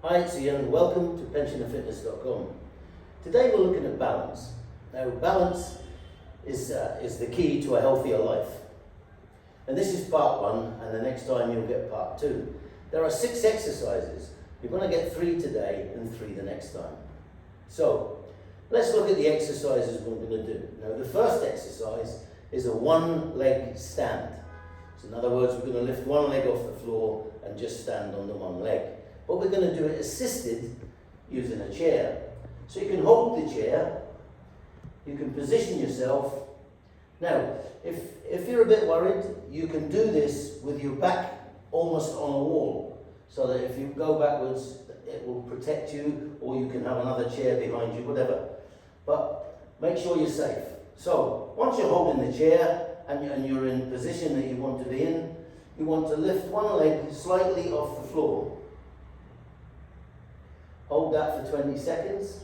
Hi, it's Ian. Welcome to pensionerfitness.com. Today we're looking at balance. Now, balance is the key to a healthier life. And this is part one, and the next time you'll get part two. There are 6 exercises. You're going to get 3 today and 3 the next time. So, let's look at the exercises we're going to do. Now, the first exercise is a one-leg stand. So in other words, we're going to lift one leg off the floor and just stand on the one leg. But we're going to do it assisted using a chair. So you can hold the chair, you can position yourself. Now, if you're a bit worried, you can do this with your back almost on a wall, so that if you go backwards, it will protect you, or you can have another chair behind you, whatever. But make sure you're safe. So, once you're holding the chair and you're in the position that you want to be in, you want to lift one leg slightly off the floor. Hold that for 20 seconds.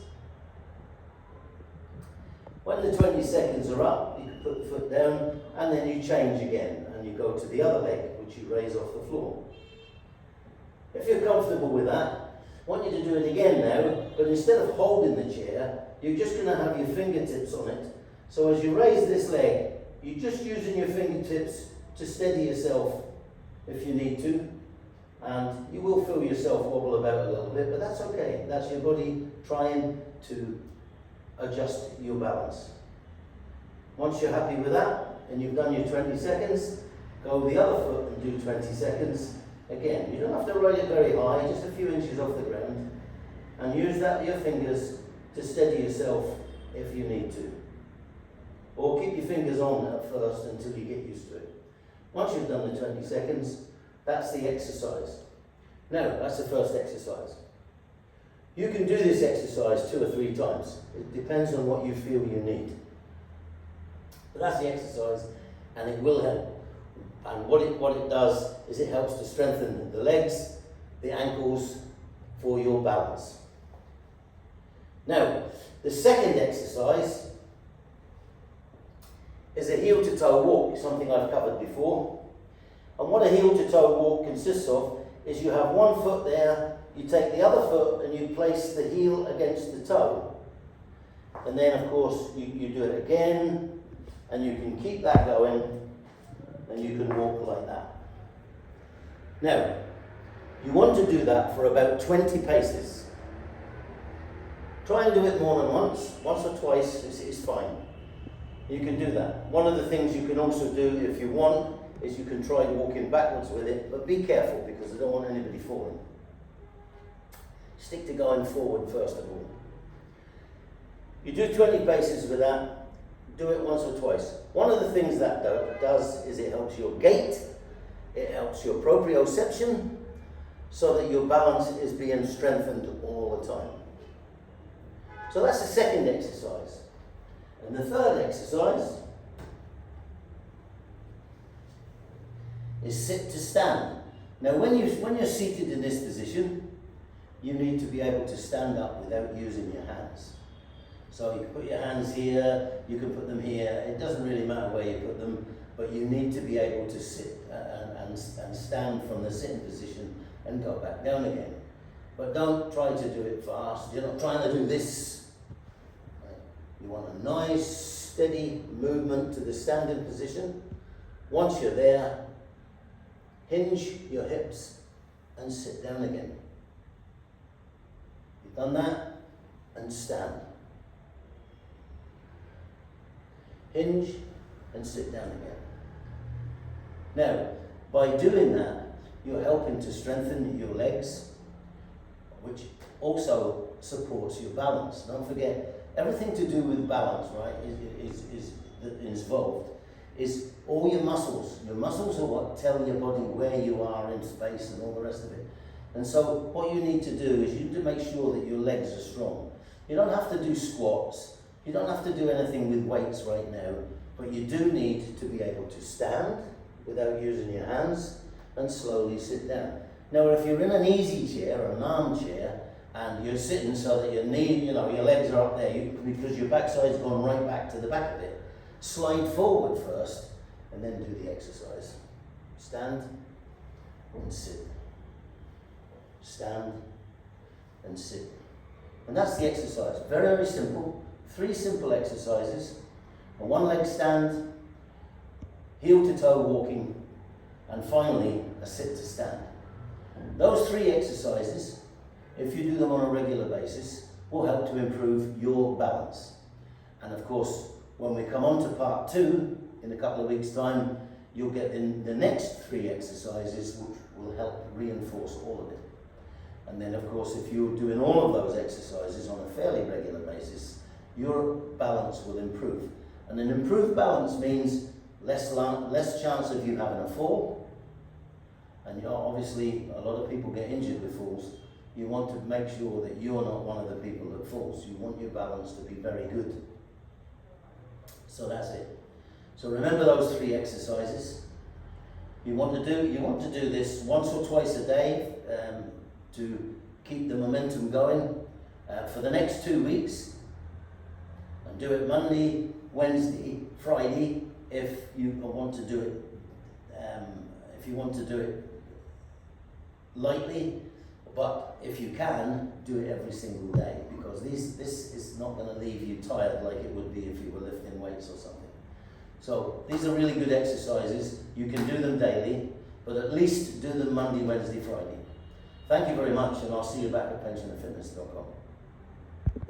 When the 20 seconds are up, you can put the foot down and then you change again and you go to the other leg, which you raise off the floor. If you're comfortable with that, I want you to do it again now, but instead of holding the chair, you're just going to have your fingertips on it. So as you raise this leg, you're just using your fingertips to steady yourself if you need to. And you will feel yourself wobble about a little bit, but that's okay. That's your body trying to adjust your balance. Once you're happy with that, and you've done your 20 seconds, go the other foot and do 20 seconds. Again, you don't have to ride it very high, just a few inches off the ground. And use your fingers to steady yourself if you need to. Or keep your fingers on at first until you get used to it. Once you've done the 20 seconds, that's the exercise. Now, that's the first exercise. You can do this exercise 2 or 3 times. It depends on what you feel you need. But that's the exercise, and it will help. And what it does is it helps to strengthen the legs, the ankles, for your balance. Now, the second exercise is a heel-to-toe walk, something I've covered before. And what a heel-to-toe walk consists of is you have one foot there, you take the other foot and you place the heel against the toe. And then, of course, you do it again, and you can keep that going, and you can walk like that. Now, you want to do that for about 20 paces. Try and do it more than once or twice is fine. You can do that. One of the things you can also do if you want is you can try walking backwards with it, but be careful because I don't want anybody falling. Stick to going forward first of all. You do 20 paces with that, do it once or twice. One of the things that does is it helps your gait, it helps your proprioception, so that your balance is being strengthened all the time. So that's the second exercise. And the third exercise is sit to stand. Now when you're seated in this position, you need to be able to stand up without using your hands. So you can put your hands here, you can put them here, it doesn't really matter where you put them, but you need to be able to sit and stand from the sitting position and go back down again. But don't try to do it fast, you're not trying to do this. You want a nice steady movement to the standing position. Once you're there, hinge your hips and sit down again. You've done that, and stand. Hinge and sit down again. Now, by doing that, you're helping to strengthen your legs, which also supports your balance. Don't forget, everything to do with balance, right, is involved. Is all your muscles. Your muscles are what tell your body where you are in space and all the rest of it. And so what you need to do is you need to make sure that your legs are strong. You don't have to do squats. You don't have to do anything with weights right now. But you do need to be able to stand without using your hands and slowly sit down. Now if you're in an easy chair or an armchair and you're sitting so that your legs are up there because your backside's gone right back to the back of it, slide forward first and then do the exercise. Stand and sit. Stand and sit. And that's the exercise. Very, very simple. 3 simple exercises. A one-leg stand, heel to toe walking, and finally a sit to stand. Those 3 exercises, if you do them on a regular basis, will help to improve your balance. And of course, when we come on to part 2 in a couple of weeks' time, you'll get in the next 3 exercises which will help reinforce all of it. And then of course, if you're doing all of those exercises on a fairly regular basis, your balance will improve. And an improved balance means less chance of you having a fall. And obviously, a lot of people get injured with falls. You want to make sure that you're not one of the people that falls. You want your balance to be very good. So that's it. So remember those 3 exercises. You want to do this once or twice a day to keep the momentum going for the next 2 weeks. And do it Monday, Wednesday, Friday if you want to do it. If you want to do it lightly, but if you can, do it every single day, because this is not going to leave you tired like it would be if you were lifting weights or something. So these are really good exercises. You can do them daily, but at least do them Monday, Wednesday, Friday. Thank you very much, and I'll see you back at pensionandfitness.com.